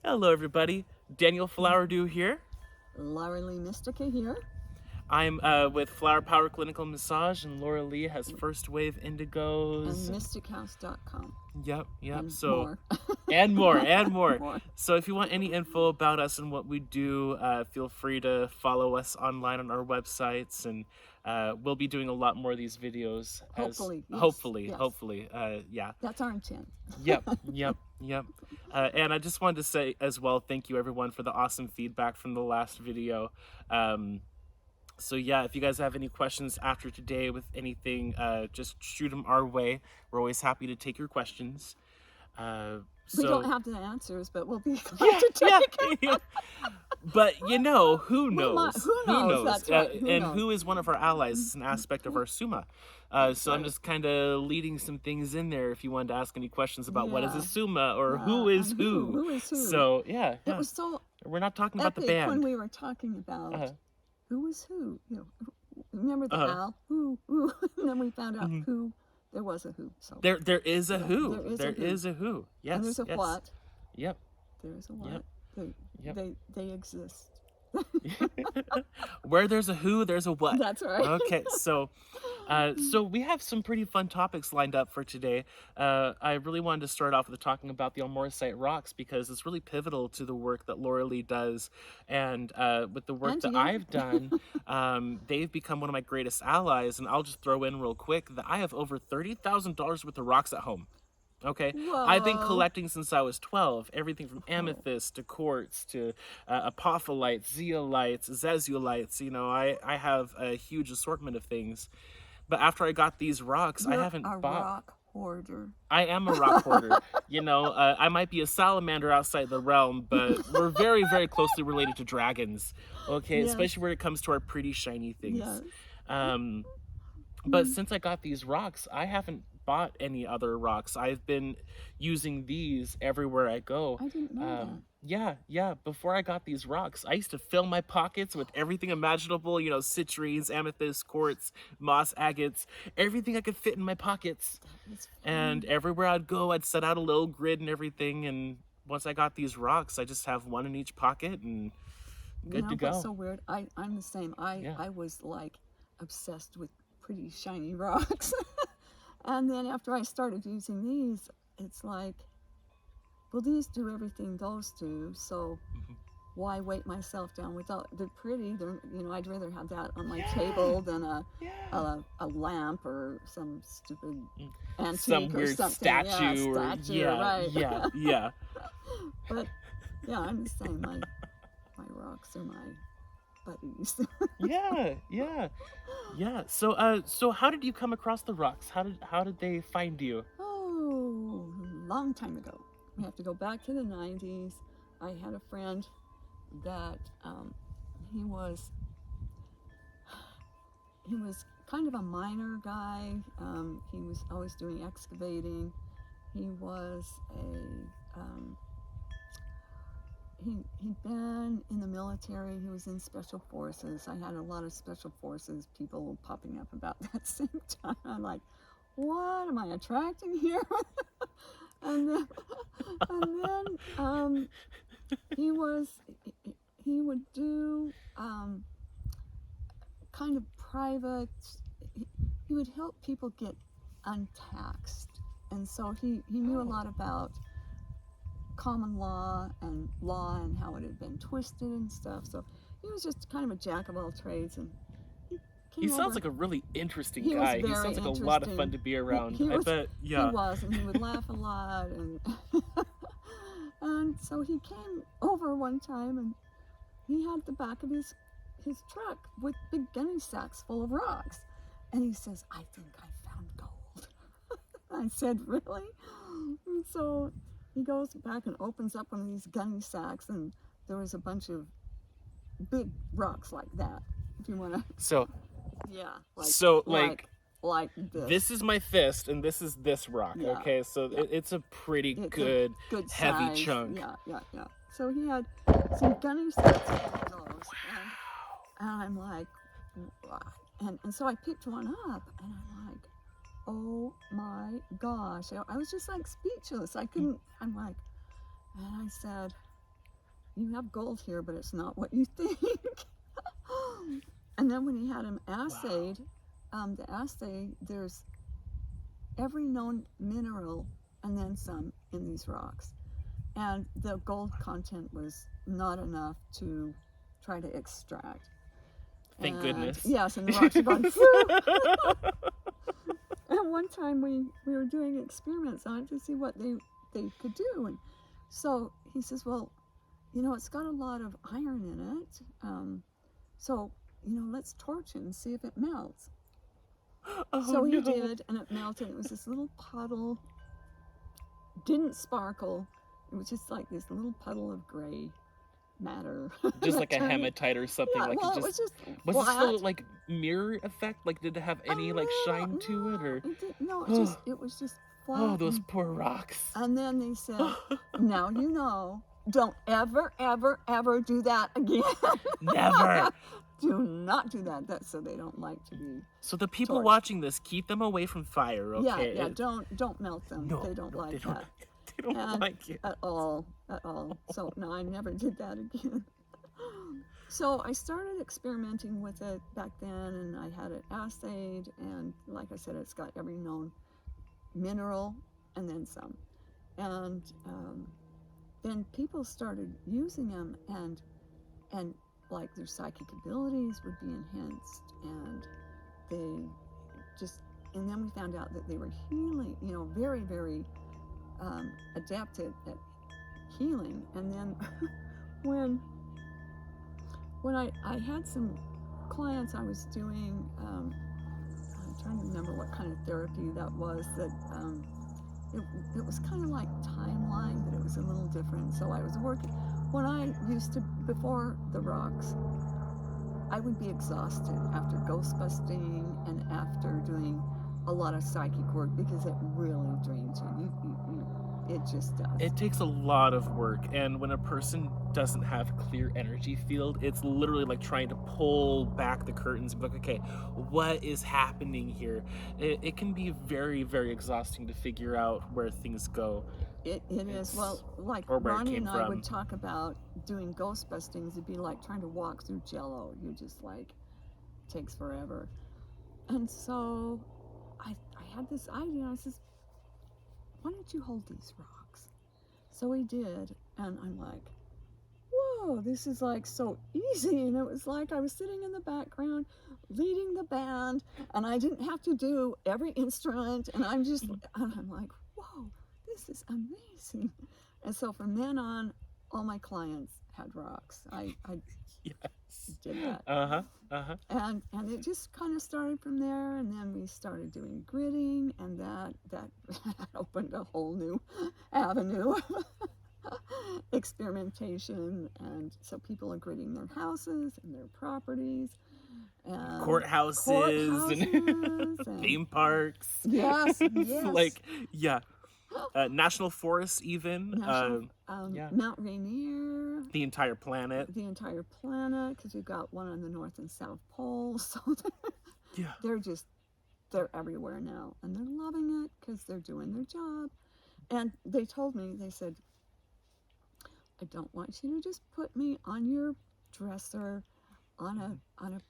Hello, everybody. Daniel Flowerdew here. LauraLee Mistycah here. I'm with Flower Power Clinical Massage, and LauraLee has First Wave Indigos. And MystyCast.com. Yep. And So more. and more. More. So if you want any info about us and what we do, feel free to follow us online on our websites, and we'll be doing a lot more of these videos. Hopefully. Hopefully. Yeah. That's our intent. Yep. And I just wanted to say as well, thank you everyone for the awesome feedback from the last video. So yeah, if you guys have any questions after today with anything, just shoot them our way. We're always happy to take your questions. We don't have the answers, but we'll be glad to take them. But who knows? Who knows? That's right. Who is one of our allies? It's an aspect of our Summa. So I'm just kind of leading some things in there if you wanted to ask any questions about what is a Summa or who is who. Who is who? So yeah. It was so we're not talking about the band. When we were talking about who is who. Remember the owl? Who? And then we found out who. There was a who. So there is a who. There is a who. Yes. And there's a what. Yep. There's a what. They exist. Where there's a who, there's a what. That's right. Okay, so we have some pretty fun topics lined up for today. I really wanted to start off with talking about the Aulmauracite rocks because it's really pivotal to the work that LauraLee does, and with the work that I've done, they've become one of my greatest allies. And I'll just throw in real quick that I have over $30,000 worth of rocks at home. Okay, whoa. I've been collecting since I was 12. Everything from amethyst to quartz to apopholites, zeolites, zezulites. I have a huge assortment of things. But after I got these rocks, I haven't bought. Rock hoarder. I am a rock hoarder. I might be a salamander outside the realm, but we're very, very closely related to dragons. Okay, especially when it comes to our pretty shiny things. Yes. But since I got these rocks, I haven't bought any other rocks. I've been using these everywhere I go. I didn't know that. Yeah. Before I got these rocks, I used to fill my pockets with everything imaginable, citrines, amethyst, quartz, moss agates, everything I could fit in my pockets. And everywhere I'd go, I'd set out a little grid and everything. And once I got these rocks, I just have one in each pocket and good to go. That's so weird. I'm the same. I was like obsessed with pretty shiny rocks. And then after I started using these, it's like, well, these do everything those do, so why weight myself down without? They're pretty. I'd rather have that on my table than a lamp or some stupid antique some weird or something. statue. Right. Yeah. But yeah, I'm the same. My rocks are my buddies. Yeah. So how did you come across the rocks? How did they find you? Oh, long time ago. We have to go back to the 90s. I had a friend that he was kind of a miner guy. He was always doing excavating. He was he'd been in the military. He was in special forces. I had a lot of special forces people popping up about that same time. I'm like, what am I attracting here? and then he would do kind of private. He would help people get untaxed, and so he knew a lot about common law and how it had been twisted and stuff. So he was just kind of a jack of all trades, and he sounds like a really interesting guy. He sounds like a lot of fun to be around. I bet. Yeah. He was, and he would laugh a lot, and and so he came over one time, and he had the back of his truck with big gunny sacks full of rocks, and he says, "I think I found gold." I said, "Really?" And so he goes back and opens up one of these gunny sacks, and there was a bunch of big rocks like that. If you want to. So. Yeah. Like this. This is my fist, and this is this rock. Yeah. Okay, so it's a pretty good heavy size. chunk. Yeah. So he had some gunny sacks of those, and I'm like, and so I picked one up, and I'm like, oh my gosh. I was just like speechless. I couldn't, I'm like, and I said, you have gold here, but it's not what you think. And then when he had him assayed, the assay, there's every known mineral and then some in these rocks. And the gold content was not enough to try to extract. Thank goodness. Yes, and the rocks are gone. Phew! And one time we were doing experiments on it to see what they could do. And so he says, well, it's got a lot of iron in it. So, let's torch it and see if it melts. Oh, so he no. did, and it melted. It was this little puddle. Didn't sparkle. It was just like this little puddle of gray matter. Just like a hematite or something. Yeah, like well, it was just was flat. this little like mirror effect? Like did it have any like shine to it or? It was just flat. Oh, those poor rocks. And then they said, now don't ever, ever, ever do that again. Never. Do not do that. So they don't like to be. So the people torched. watching this, keep them away from fire, okay? Yeah. Don't melt them. No, they don't like that. They don't like it at all. So no, I never did that again. So I started experimenting with it back then, and I had it assayed, and like I said, it's got every known mineral and then some. And then people started using them, and like their psychic abilities would be enhanced, and they just, and then we found out that they were healing, very, very adept at healing. And then when I had some clients I was doing, I'm trying to remember what kind of therapy that was, that it was kind of like timeline, but it was a little different. So I was working, when I used to, before the rocks, I would be exhausted after ghost busting and after doing a lot of psychic work, because it really drains you. It just does. It takes a lot of work, and when a person doesn't have clear energy field, it's literally like trying to pull back the curtains and be like, okay, what is happening here? It can be very, very exhausting to figure out where things go. It is. Well, like Ronnie and I would talk about doing ghost bustings. It'd be like trying to walk through jello. You just like, takes forever. And so I had this idea. I says, why don't you hold these rocks? So he did, and I'm like, whoa, this is like so easy. And it was like I was sitting in the background leading the band, and I didn't have to do every instrument, and I'm like, whoa, this is amazing. And so from then on, all my clients had rocks. I yes. did that. And it just kind of started from there, and then we started doing gridding, and that opened a whole new avenue of experimentation. And so people are gridding their houses and their properties, and courthouses and theme parks. Yes. Like, yeah. National forests, even. Mount Rainier. The entire planet. Because we've got one on the North and South Pole. So they're everywhere now. And they're loving it because they're doing their job. And they told me, they said, I don't want you to just put me on your dresser on a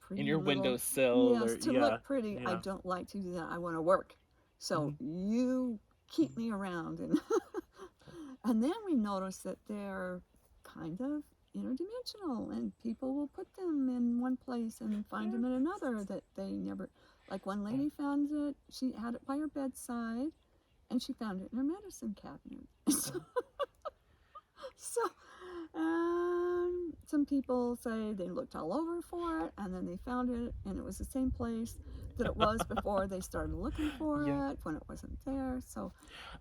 pretty in your little windowsill. Yes, to look pretty. I don't like to do that. I want to work. So you keep me around. And then we noticed that they're kind of interdimensional, and people will put them in one place and find them in another that they never, like one lady found it, she had it by her bedside, and she found it in her medicine cabinet. So some people say they looked all over for it, and then they found it, and it was the same place that it was before they started looking for it when it wasn't there. So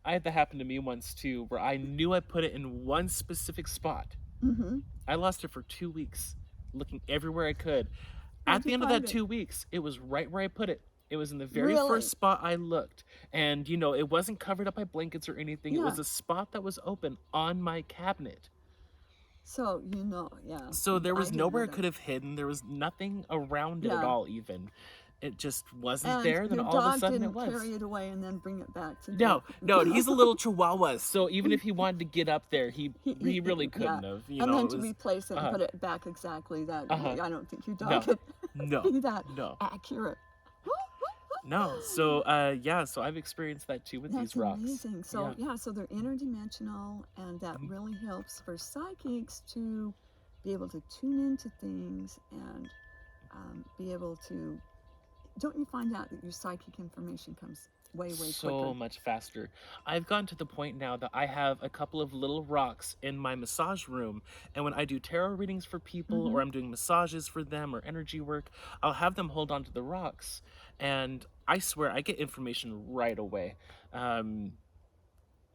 I had that happen to me once too, where I knew I put it in one specific spot. I lost it for 2 weeks, looking everywhere I could. At the end of that 2 weeks, it was right where I put it. It was in the very first spot I looked. And, it wasn't covered up by blankets or anything. It was a spot that was open on my cabinet. So, So there was nowhere it could have hidden. There was nothing around it at all, even. it just wasn't And there. Then your all of a dog sudden it didn't was. carry it away and then bring it back to No, you. no, he's a little chihuahua, so even if he wanted to get up there, he really Yeah. couldn't have. And then It to was, replace it and uh, put it back exactly, that uh, I don't think your dog no, could no, be that no, accurate. no. So, yeah, so I've experienced that too with That's these rocks. amazing. So Yeah. yeah, so they're interdimensional, and that Mhm. really helps for psychics to be able to tune into things and be able to. Don't you find out that your psychic information comes way quicker? So much faster. I've gotten to the point now that I have a couple of little rocks in my massage room, and when I do tarot readings for people or Mm-hmm. I'm doing massages for them or energy work, I'll have them hold on to the rocks, and I swear I get information right away. Um,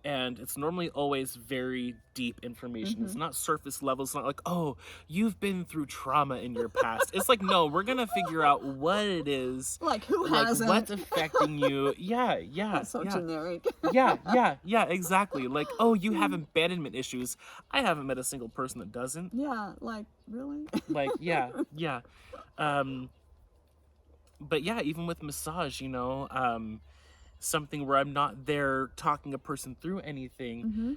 and it's normally always very deep information. Mm-hmm. It's not surface level. It's not like, oh, you've been through trauma in your past. It's like, no, we're gonna figure out what it is, Like who like hasn't? what's affecting you. Yeah, yeah, That's so yeah. generic. Yeah, exactly. Like, oh, you have abandonment issues. I haven't met a single person that doesn't. Yeah, like really? Like, yeah, yeah. Um, but yeah, even with massage, something where I'm not there talking a person through anything, Mm-hmm.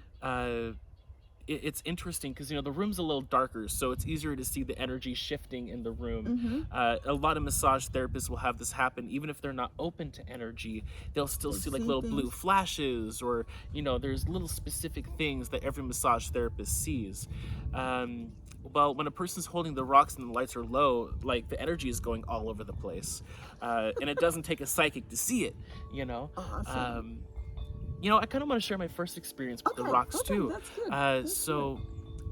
uh, it's interesting because the room's a little darker, so it's easier to see the energy shifting in the room. Mm-hmm. A lot of massage therapists will have this happen, even if they're not open to energy. They'll still They see like see little blue things. flashes, or there's little specific things that every massage therapist sees. Well, when a person's holding the rocks and the lights are low, like the energy is going all over the place, and it doesn't take a psychic to see it. You know. Awesome. I kind of want to share my first experience with the rocks Okay, too. that's good. That's So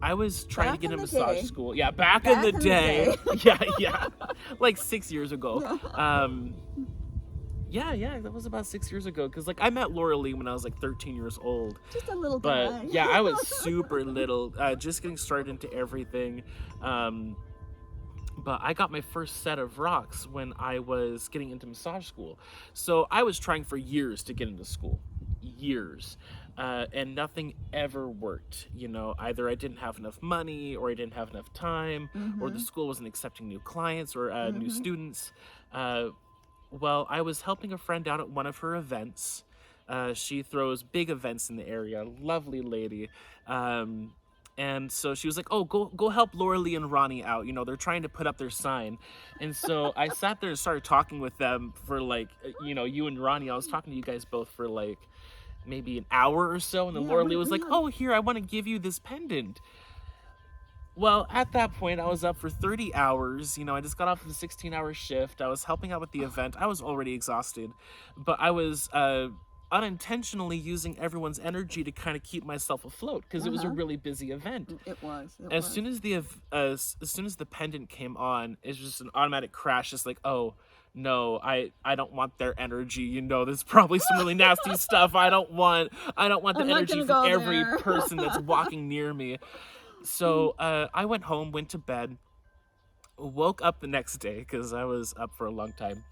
I was trying to Back get in a the massage day. school. Yeah, back in Back the in the day. day. Yeah, like 6 years ago. Yeah. Yeah, that was about 6 years ago. Cause like I met LauraLee when I was like 13 years old. Just a little But guy. yeah, I was super little, just getting started into everything. But I got my first set of rocks when I was getting into massage school. So I was trying for years to get into school. Years. And nothing ever worked. Either I didn't have enough money, or I didn't have enough time, or the Mm-hmm. school wasn't accepting new clients or new Mm-hmm. students. Well, I was helping a friend out at one of her events. She throws big events in the area. Lovely lady. And so she was like, "Oh, go help LauraLee and Ronnie out. They're trying to put up their sign." And so I sat there and started talking with them for like, you and Ronnie. I was talking to you guys both for like maybe an hour or so, and then Yeah, LauraLee was we like, had. "Oh, here, I want to give you this pendant." Well, at that point, I was up for 30 hours. I just got off of the 16-hour shift. I was helping out with the event. I was already exhausted, but I was unintentionally using everyone's energy to kind of keep myself afloat because it was a Uh-huh. really busy event. It was. It As was. soon as as soon as the pendant came on, it's just an automatic crash. Just like, oh no, I don't want their energy. There's probably some really nasty stuff. I don't want the I'm not energy gonna from go every there. person that's walking near me. So I went home, went to bed, woke up the next day because I was up for a long time,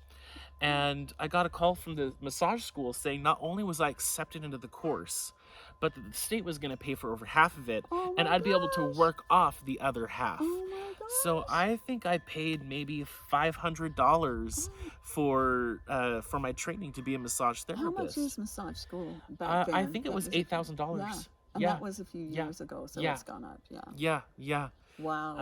and I got a call from the massage school saying not only was I accepted into the course, but that the state was going to pay for over half of it, Oh and my I'd be able to gosh. work off the other half. Oh my So gosh. I think I paid maybe $500 Oh. for my training to be a massage How much therapist. is massage school back then? I think it That was was $8,000. and Yeah, that was a few yeah, years ago, so yeah, it's gone up. Yeah. yeah. Wow.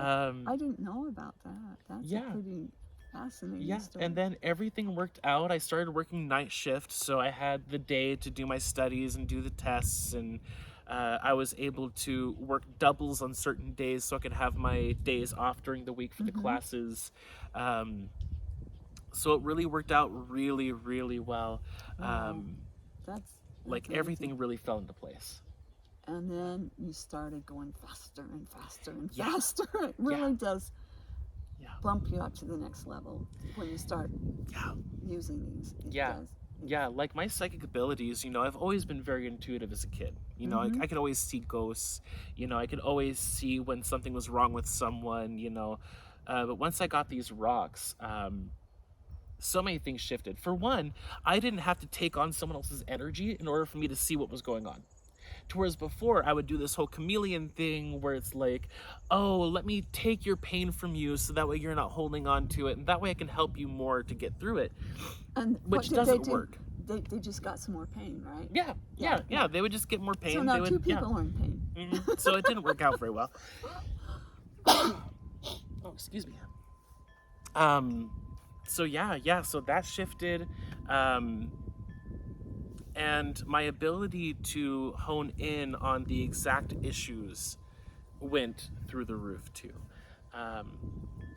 I didn't know about that. That's a Yeah. pretty fascinating Yeah, story. and then everything worked out. I started working night shift, so I had the day to do my studies and do the tests, and I was able to work doubles on certain days so I could have my days off during the week for the Mm-hmm. classes. Um, so it really worked out really, really well. Wow. Um, That's like amazing. everything really fell into place. And then you started going faster and faster and Yeah, faster. It yeah, really does yeah, bump you up to the next level when you start yeah, using these. It yeah. does. Yeah, like my psychic abilities, I've always been very intuitive as a kid. Mm-hmm. I could always see ghosts. I could always see when something was wrong with someone. But once I got these rocks, so many things shifted. For one, I didn't have to take on someone else's energy in order for me to see what was going on. To whereas before I would do this whole chameleon thing where it's like, oh, let me take your pain from you so that way you're not holding on to it, and that way I can help you more to get through it, And what which did they doesn't do? work. They just got some more pain, right? Yeah. They would just get more pain. So now they would, two people are in pain. So it didn't work out very well. Oh, excuse me. So so that shifted. And my ability to hone in on the exact issues went through the roof too.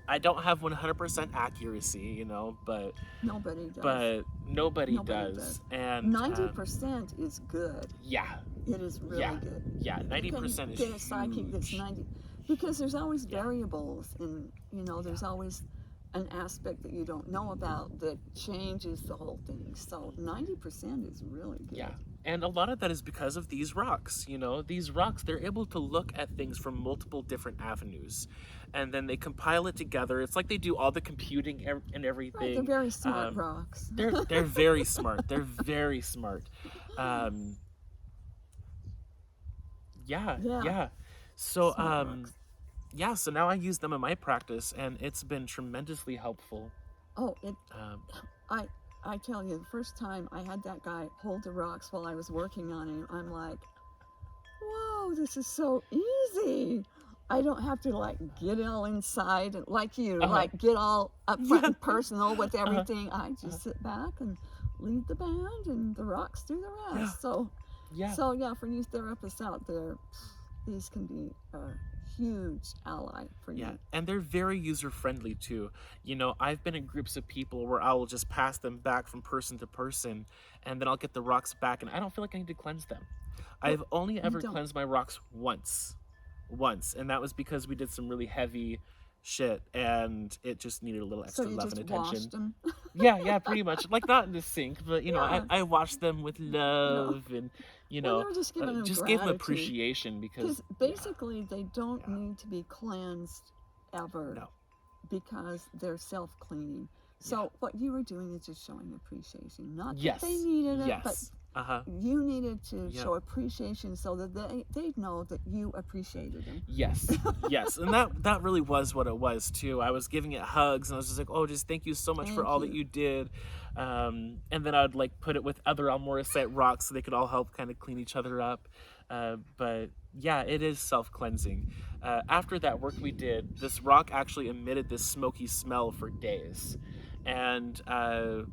I don't have 100% accuracy, you know, but nobody does. Nobody does. And 90% is good. Yeah. It is really good. Yeah, 90% is get a psychic that's 90, because there's always variables, and there's Yeah. always an aspect that you don't know about that changes the whole thing. So 90% is really good. Yeah. And a lot of that is because of these rocks. You know, these rocks, they're able to look at things from multiple different avenues. And then they compile it together. It's like they do all the computing and everything. Right, they're very smart rocks. They're very smart. They're very smart. Yeah. So Smart rocks. yeah, so now I use them in my practice, and it's been tremendously helpful. Oh, I tell you, the first time I had that guy hold the rocks while I was working on him, I'm like, whoa, this is so easy. I don't have to like get all inside and like you, like get all up front and personal with everything. I just sit back and lead the band, and the rocks do the rest. So for you therapists out there, these can be a huge ally for you. Yeah, and they're very user-friendly too. You know, I've been in groups of people where I will just pass them back from person to person, and then I'll get the rocks back, and I don't feel like I need to cleanse them. I've only ever cleansed my rocks once, and that was because we did some really heavy shit, and it just needed a little extra love and attention. Washed them. Yeah, pretty much. Like, not in the sink, but I washed them with love, and just gave them appreciation, because basically they don't need to be cleansed ever. No. Because they're self-cleaning. So what you were doing is just showing appreciation. Not Yes. that they needed it, Yes. but you needed to show appreciation so that they know that you appreciated them. Yes. And that really was what it was too. I was giving it hugs, and I was just like, oh, just thank you so much for all that you did. And then I would like put it with other Aulmauracite rocks so they could all help kind of clean each other up. But yeah, it is self-cleansing. After that work we did, this rock actually emitted this smoky smell for days. And I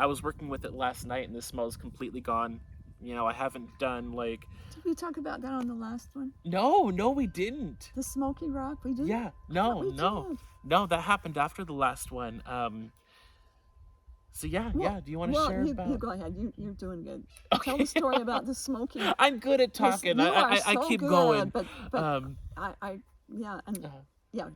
was working with it last night, and the smell is completely gone. You know, I haven't done like... Did we talk about that on the last one? No, we didn't. The smoky rock, we did? Yeah, no, that happened after the last one. So yeah, do you want to share about... You go ahead, you're doing good. Okay. Tell the story about the smoking. I'm good at talking. I keep good, going. But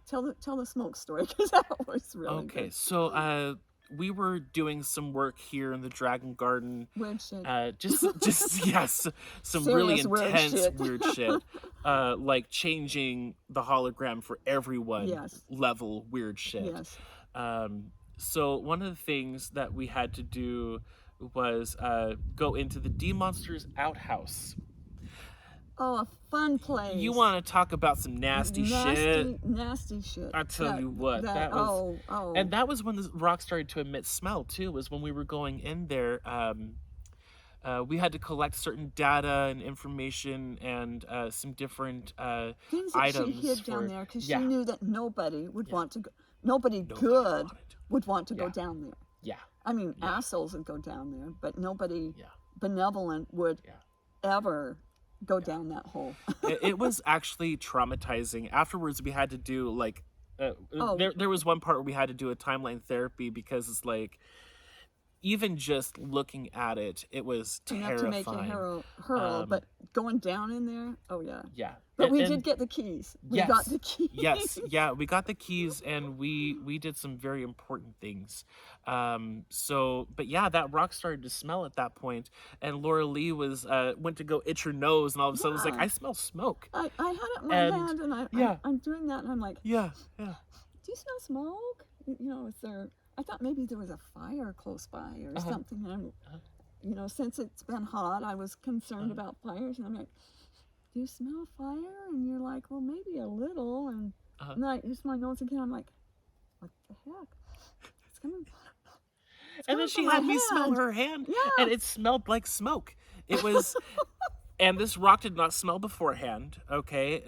tell the smoke story, because that was really good. Okay, so we were doing some work here in the Dragon Garden. Weird shit. Some Serious really intense weird shit. Like changing the hologram for everyone. Yes. Level weird shit. Yes. So one of the things that we had to do was go into the D-Monster's outhouse. Oh, a fun place. You want to talk about some nasty shit? Nasty shit. I tell you what, that was... Oh. And that was when the rock started to emit smell too, was when we were going in there. We had to collect certain data and information and some different things that items. She hid down there because she knew that nobody would want to go. Nobody good would want to go down there. Yeah. I mean, assholes would go down there, but nobody benevolent would ever go down that hole. It was actually traumatizing. Afterwards, we had to do like, there was one part where we had to do a timeline therapy, because it's like, even just looking at it, it was terrifying. Enough to make you hurl, but going down in there, yeah. But we did get the keys. We got the keys. Yes, we got the keys, and we did some very important things. But yeah, that rock started to smell at that point, and LauraLee was went to go itch her nose, and all of a sudden was like, I smell smoke. I had it in my hand, and I'm doing that, and I'm like, yeah. Do you smell smoke? Is there? I thought maybe there was a fire close by or something. you know, since it's been hot, I was concerned Uh, about fires, and I'm like, "Do you smell fire?" And you're like, "Well, maybe a little." uh. And then I use my nose again. I'm like, "What the heck? It's coming, it's And then coming she from my had me smell hand." her hand, and Yeah, it smelled like smoke. It was, and this rock did not smell beforehand. Okay,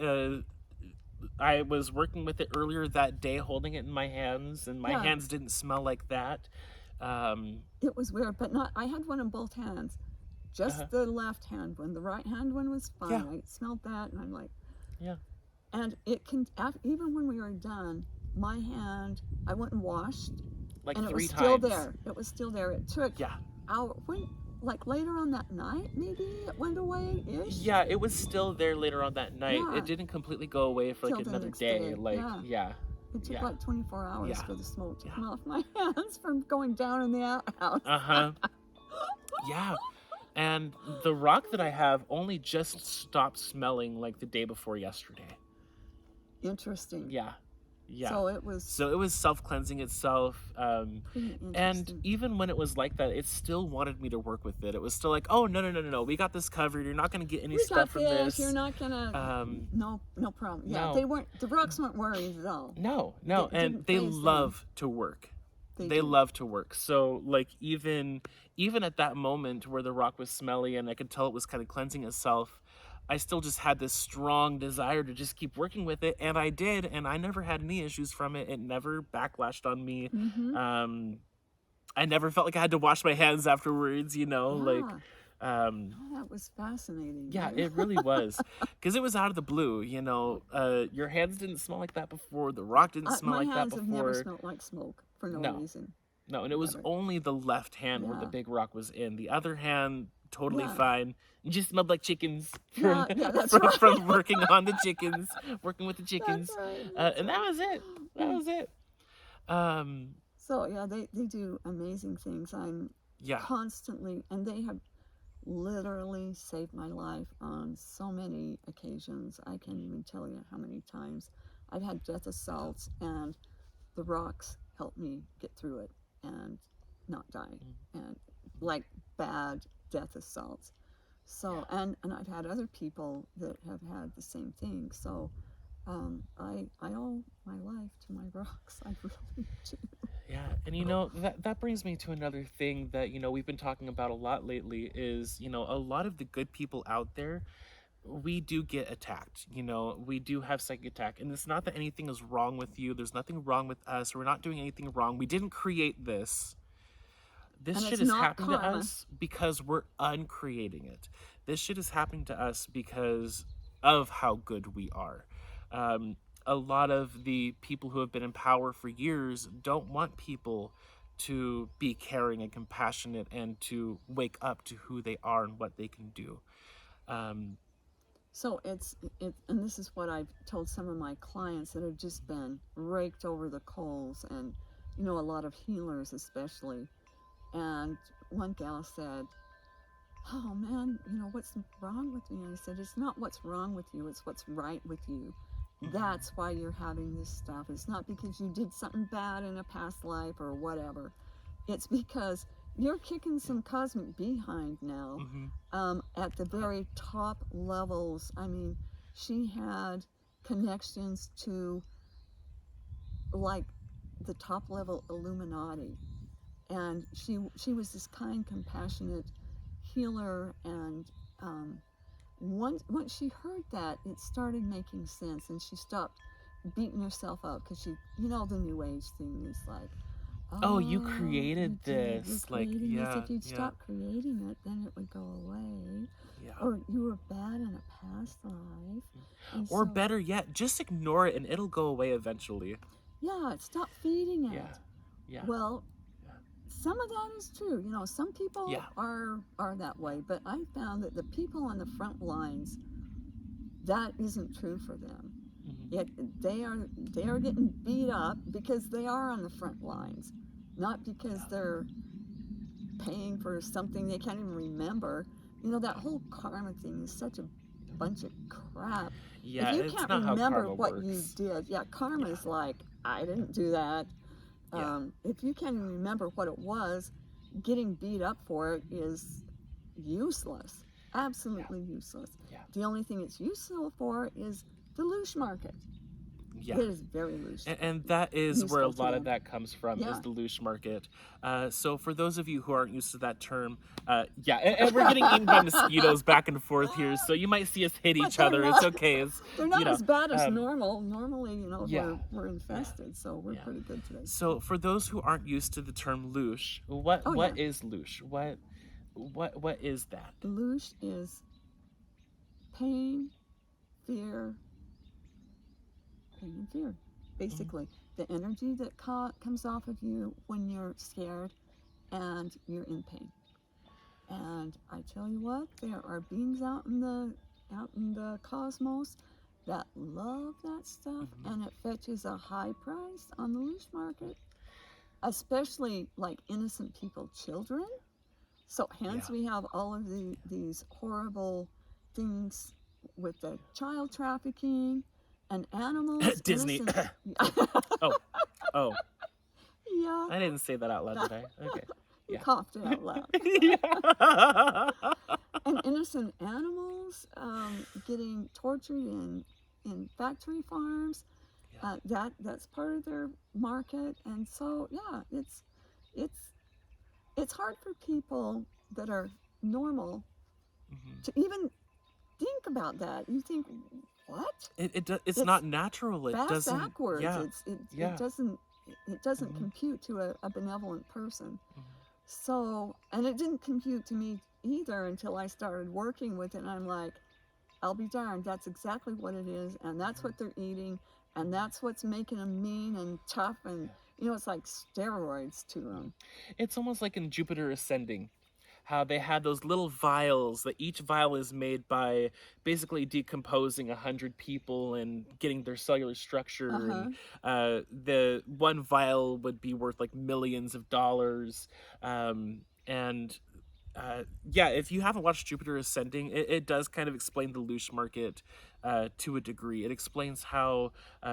I was working with it earlier that day, holding it in my hands, and my yeah. hands didn't smell like that. Um, It was weird, but not. I had one in both hands, uh, just the left hand one. The right hand one was yeah, fine. I smelled that, and I'm like, yeah, and it can even when we were done, my hand, I went and washed, like and it was three still times. there. It was still there. It took Yeah, hour when like later on that night, maybe it went away ish. yeah, it was still there later on that night. It Yeah, didn't completely go away for like till the another next day. day. Like, Yeah, yeah, it took yeah, like 24 hours yeah, for the smoke to yeah. come off my hands from going down in the outhouse. Uh huh. Yeah. And the rock that I have only just stopped smelling like the day before yesterday. Interesting. Yeah. Yeah. So it was So it was self-cleansing itself. pretty And interesting. even when it was like that, it still wanted me to work with it. It was still like, oh, no, no, no, no, no. We got this covered. You're not going to get any We stuff got from this. You're this. not gonna. Um, No, no problem. Yeah, no, they weren't. The rocks weren't worried at all. no, no. It And didn't they phase them. love to work. They They do. love to work. So like even at that moment where the rock was smelly and I could tell it was kind of cleansing itself, I still just had this strong desire to just keep working with it, and I did, and I never had any issues from it. It never backlashed on me. Mm-hmm. Um I never felt like I had to wash my hands afterwards, like Yeah. um Oh, that was fascinating. yeah, it really was. Because it was out of the blue. Your hands didn't smell like that before. The rock didn't smell My like that hands have never before. smelled like smoke for no No. reason. No, and it was Ever. only the left hand where the Yeah. big rock was in. The other hand, totally Yeah. fine. It just smelled like chickens from Yeah. Yeah. That's from, right. from working on the chickens, working with the That's chickens, right. and That's that was it. That right. was it. Um, So yeah, they do amazing things. I'm yeah. constantly, and they have literally saved my life on so many occasions. I can't even tell you how many times I've had death assaults, and the rocks helped me get through it and not die, Mm, and like bad death assaults. So yeah. and I've had other people that have had the same thing. So I owe my life to my rocks. I really do. Yeah, and that brings me to another thing that we've been talking about a lot lately is a lot of the good people out there, we do get attacked. We do have psychic attack, and it's not that anything is wrong with you. There's nothing wrong with us. We're not doing anything wrong. We didn't create this. This And shit it's is not happening to karma. us because we're uncreating it. This shit is happening to us because of how good we are. Um, a lot of the people who have been in power for years don't want people to be caring and compassionate and to wake up to who they are and what they can do. Um, So and this is what I've told some of my clients that have just been raked over the coals, and a lot of healers especially. And one gal said, "Oh man, what's wrong with me?" And I said, "It's not what's wrong with you, it's what's right with you. mhm, That's why you're having this stuff. It's not because you did something bad in a past life or whatever. It's because you're kicking yeah, some cosmic behind now, mhm, at the very top levels. I mean, she had connections to like the top level Illuminati, and she was this kind, compassionate healer. And once she heard that, it started making sense, and she stopped beating herself up because the new age thing is like, oh, you oh, created you're this, like, creating this. yeah, If you'd yeah, stop creating it, then it would go away. yeah. Or you were bad in a past life. And Or so, better yet, just ignore it and it'll go away eventually. yeah, stop feeding it. Yeah, yeah, Well, yeah, some of that is true. Some people yeah. are that way, but I found that the people on the front lines, that isn't true for them. Mhm. It, they are getting beat up because they are on the front lines, not because Yeah, they're paying for something they can't even remember. That yeah, whole karma thing is such a bunch of crap. If yeah. you It's can't not how remember karma what you works. did, yeah, karma Yeah, is like, I didn't do that. yeah, If you can't even remember what it was, getting beat up for it is useless, absolutely useless. Yeah. The only thing it's useful for is the Loosh market. Yeah. It is very loose. And that is where a Useful to lot of them. that comes from, is Yeah. the Loosh market. So for those of you who aren't used to that term, and we're getting eaten by mosquitoes back and forth here, so you might see us hit But each they're other. It's not- okay. They're You not know, as bad as normal. Normally, yeah. we're infested, so we're pretty good today. So for those who aren't used to the term Loosh, what is Loosh? What is that? Loosh is pain, fear, pain and fear. Basically, the energy that comes off of you when you're scared and you're in pain. And I tell you what, there are beings out in the cosmos that love that stuff, and it fetches a high price on the loose market, especially like innocent people, children. So hence we have all of these horrible things with the child trafficking and animals. Disney. Oh. Yeah. I didn't say that out loud, did I? Okay. You coughed it out loud. And innocent animals getting tortured in factory farms. That's part of their market, and so it's hard for people that are normal to even think about that. You think, what? It's not natural. It doesn't. Backwards. Yeah. It doesn't compute to a benevolent person. So, and it didn't compute to me either until I started working with it, and I'm like, I'll be darned, that's exactly what it is, and that's what they're eating, and that's what's making them mean and tough, and it's like steroids to them. It's almost like in Jupiter Ascending, how they had those little vials, that each vial is made by basically decomposing 100 people and getting their cellular structure. And the one vial would be worth like millions of dollars. If you haven't watched Jupiter Ascending, it does kind of explain the Loosh market to a degree. It explains how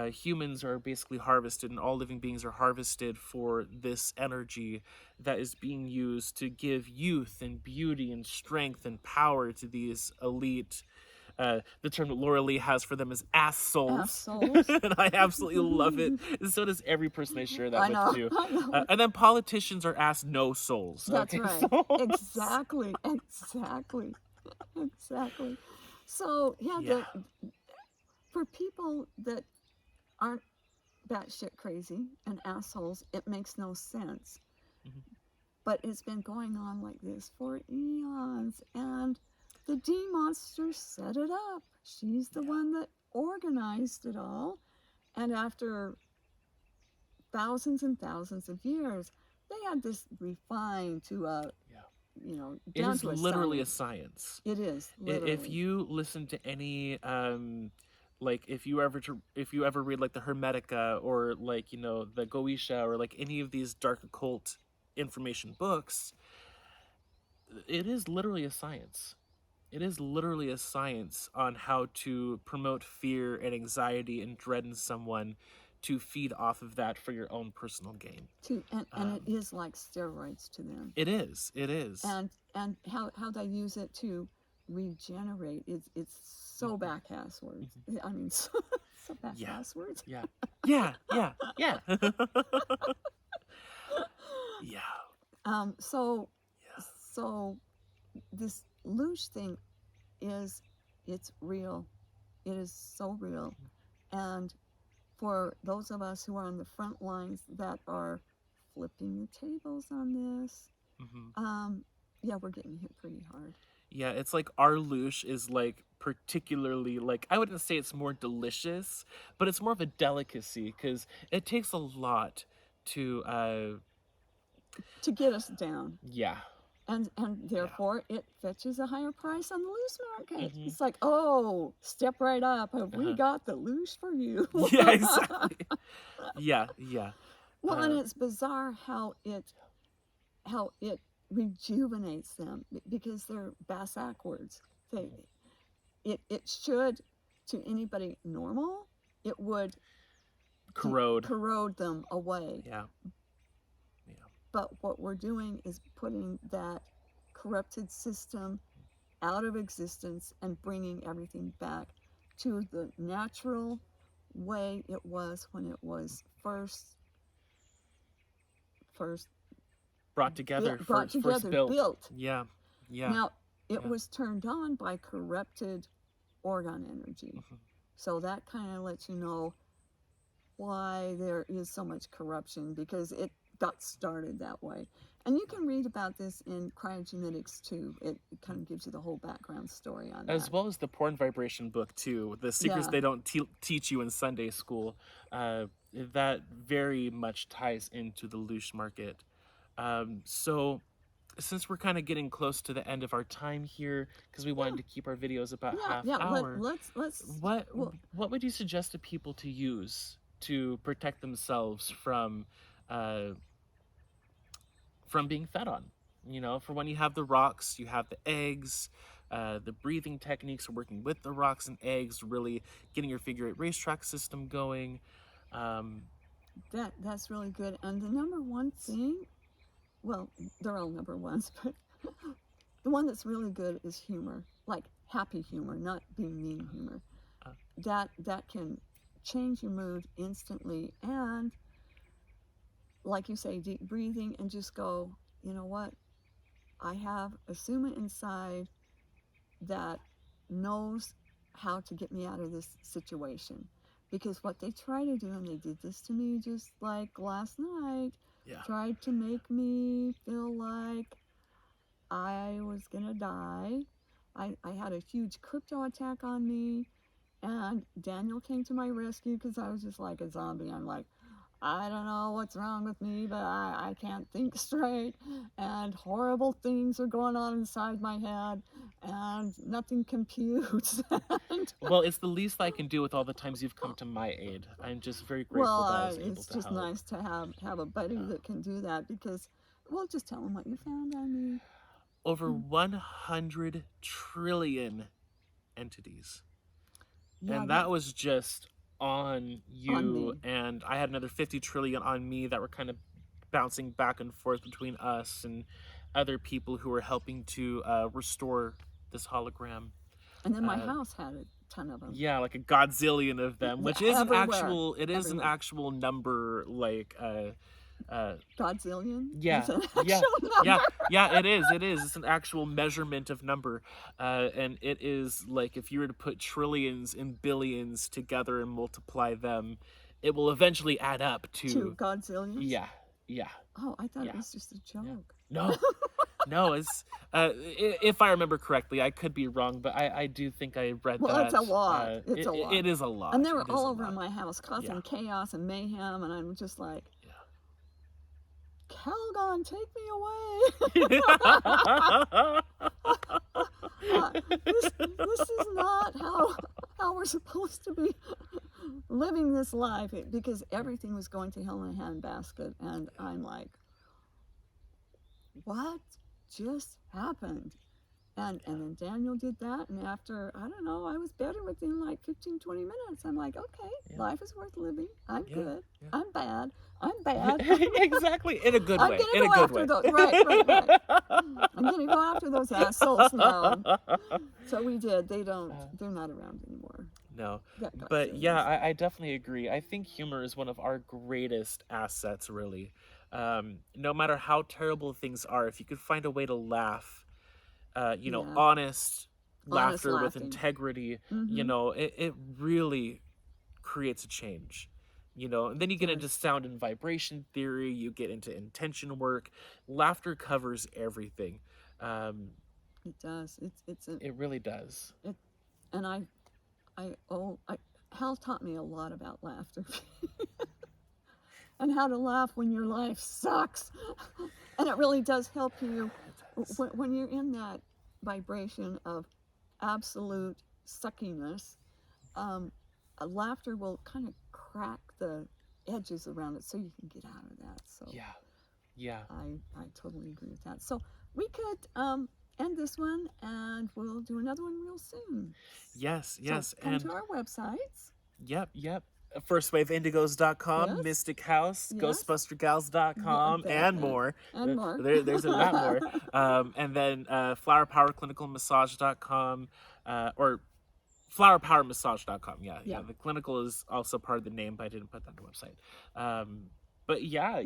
humans are basically harvested, and all living beings are harvested for this energy that is being used to give youth and beauty and strength and power to these elite. The term that LauraLee has for them is ass souls. And I absolutely love it. And so does every person I share that with too. And then politicians are ass no souls. That's right. Exactly. So for people that aren't batshit crazy and assholes, it makes no sense. But it's been going on like this for eons, and the D-Monster set it up. She's the one that organized it all, and after thousands and thousands of years, they had this refined to a down it is to a literally science. a science. It is literally. If you listen to any like if you ever read like the Hermetica, or like the Goetia, or like any of these dark occult information books, it is literally a science. It is literally a science on how to promote fear and anxiety and dread in someone, to feed off of that for your own personal gain. And it is like steroids to them. It is. And how they use it to regenerate. It's so back-ass words. I mean, so back-ass words. Yeah. So this Loosh thing it's real. It is so real. And for those of us who are on the front lines that are flipping the tables on this, we're getting hit pretty hard. Yeah, it's like our Loosh is like particularly, like, I wouldn't say it's more delicious, but it's more of a delicacy, because it takes a lot to get us down. Yeah. And therefore it fetches a higher price on the loose market. It's like, oh, step right up. We got the Loosh for you. Yeah, exactly. Yeah. Well, and it's bizarre how it rejuvenates them, because they're backwards. It should, to anybody normal, it would corrode them away. Yeah. But what we're doing is putting that corrupted system out of existence and bringing everything back to the natural way it was when it was first Brought together, brought first together, built. built. Yeah, yeah. Now, it yeah. was turned on by corrupted orgone energy. Mhm. So that kind of lets you know why there is so much corruption, because it got started that way. And you can read about this in cryogenetics too. It kind of gives you the whole background story on As that. well as the porn vibration book too, the secrets Yeah. they don't teach you in Sunday school. That very much ties into the Loosh market. So since we're kind of getting close to the end of our time here, because we wanted Yeah. to keep our videos about Yeah, half yeah. hour, Let's what well, what would you suggest to people to use to protect themselves uh, from being fed on? You know, for when you have the rocks, you have the eggs, the breathing techniques, working with the rocks and eggs, really getting your figure eight racetrack system going. Um, that's really good. And the number one thing, well, they're all number ones, but the one that's really good is humor, like happy humor, not being mean humor. uh, That can change your mood instantly. And like you say, deep breathing and just go, you know what? I have a Suma inside that knows how to get me out of this situation. Because what they try to do, and they did this to me just like last night, yeah. tried to make me feel like I was gonna die. I had a huge crypto attack on me, and Daniel came to my rescue because I was just like a zombie. I'm like, I don't know what's wrong with me, but I can't think straight, and horrible things are going on inside my head, and nothing computes. Well, it's the least I can do with all the times you've come to my aid. I'm just very grateful that I was able It's to just help. nice to have a buddy that can do that, because, well, just tell him what you found on me. Over 100 trillion entities. Yeah, And that was just on on you. me. And I had another 50 trillion on me that were kind of bouncing back and forth between us and other people who were helping to restore this hologram. And then my Uh, house had a ton of them. yeah, like a godzillion of them, which is Everywhere. it is an Everywhere. actual number, like Godzillion yeah, is an yeah, actual number. yeah. It is. It's an actual measurement of number, and it is like if you were to put trillions and billions together and multiply them, it will eventually add up To to Godzillions? yeah, yeah, Oh, I thought yeah. it was just a yeah. joke. No, no. It's if I remember correctly, I could be wrong, but I do think I read Well, that. it's a lot. It's a lot. It is a lot. And they were It is all a over lot. my house, causing Yeah. chaos and mayhem, and I'm just like, Yeah. Calgon, take me away. This is not how we're supposed to be living this life, because everything was going to hell in a handbasket, and I'm like, what just happened? And then Daniel did that, and after, I don't know, I was better within like 15, 20 minutes. I'm like, okay, life is worth living. I'm good. I'm bad. I'm bad. Exactly, in a good way. I'm gonna go after those. Right. I'm gonna go after those assholes now. So we did. They're not around anymore. No, but yeah, I definitely agree. I think humor is one of our greatest assets, really. No matter how terrible things are, if you could find a way to laugh, honest laughter with integrity, it really creates a change. And then you get into sound and vibration theory, you get into intention work. Laughter covers everything. It does. It really does. And Hal taught me a lot about laughter. And how to laugh when your life sucks. And it really does help you when you're in that vibration of absolute suckiness. Laughter will kind of crack the edges around it so you can get out of that. So yeah, I totally agree with that. So we could end this one, and we'll do another one real soon. Yes. So come to our websites. Yep. firstwaveindigos.com, Yes. Mystic House, Yes. ghostbustergals.com, Yeah, and more. and more. There's a lot more. And then flowerpowerclinicalmassage.com, or flowerpowermassage.com. Yeah, Yeah. the clinical is also part of the name, but I didn't put that on the website. But yeah.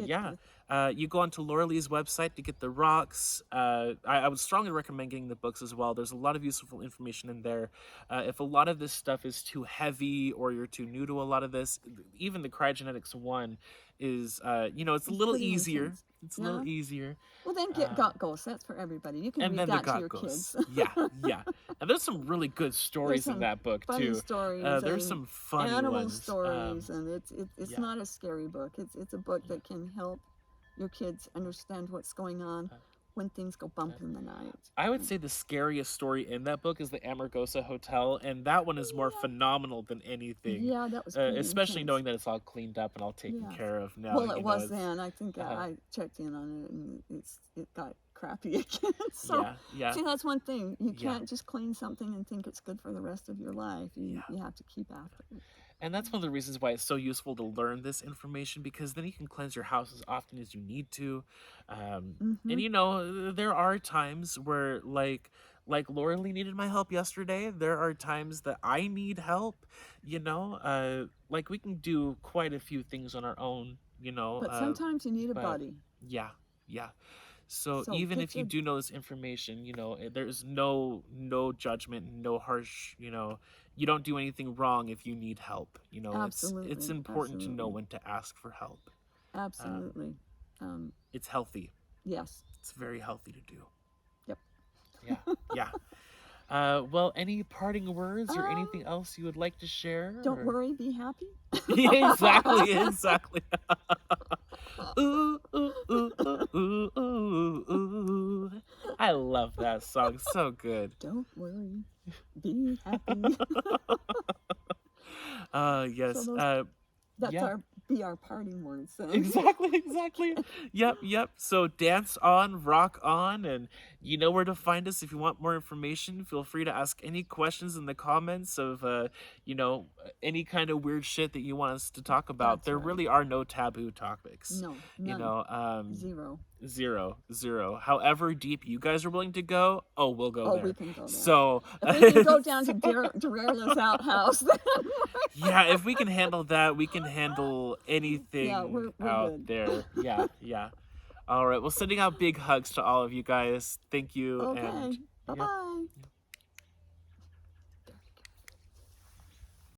You go onto LauraLee's website to get the rocks. I would strongly recommend getting the books as well. There's a lot of useful information in there. If a lot of this stuff is too heavy or you're too new to a lot of this, even the cryogenetics one is, it's a little pretty easier. intense. It's a little easier. Well, then get Got Ghosts. That's for everybody. You can And read then the that to your God kids. Ghosts. Yeah. And there's some really good stories in that book funny too. stories. There's and some funny animal ones. stories, and it's yeah. not a scary book. It's a book that can help your kids understand what's going on when things go bump in the night. I would say the scariest story in that book is the Amargosa Hotel, and that one is more phenomenal than anything. Yeah, that was especially intense. knowing that it's all cleaned up and all taken care of now. Well, it was then. I think I checked in on it, and it got crappy again. So yeah. see, that's one thing. You can't just clean something and think it's good for the rest of your life. You have to keep after it. And that's one of the reasons why it's so useful to learn this information, because then you can cleanse your house as often as you need to. And there are times where like LauraLee needed my help yesterday. There are times that I need help, like we can do quite a few things on our own, But sometimes you need a buddy. Yeah. So even if you do know this information, there's no judgment, no harsh, you don't do anything wrong if you need help. Absolutely. It's important to know when to ask for help. Absolutely. It's healthy. Yes. It's very healthy to do. Yep. Yeah. Well, any parting words or anything else you would like to share? Don't worry, be happy. Exactly. Ooh. I love that song. So good. Don't worry, be happy. Yes. So that's our parting words. So. Exactly. Yep. So dance on, rock on, and you know where to find us if you want more information. Feel free to ask any questions in the comments of any kind of weird shit that you want us to talk about. There really are no taboo topics. No, none. Zero. However deep you guys are willing to go, we'll go there. We can go there. So if we can go down to Durerla's outhouse, then if we can handle that, we can handle anything we're out good. there. Yeah. All right. Well, sending out big hugs to all of you guys. Thank you. Okay. Bye-bye.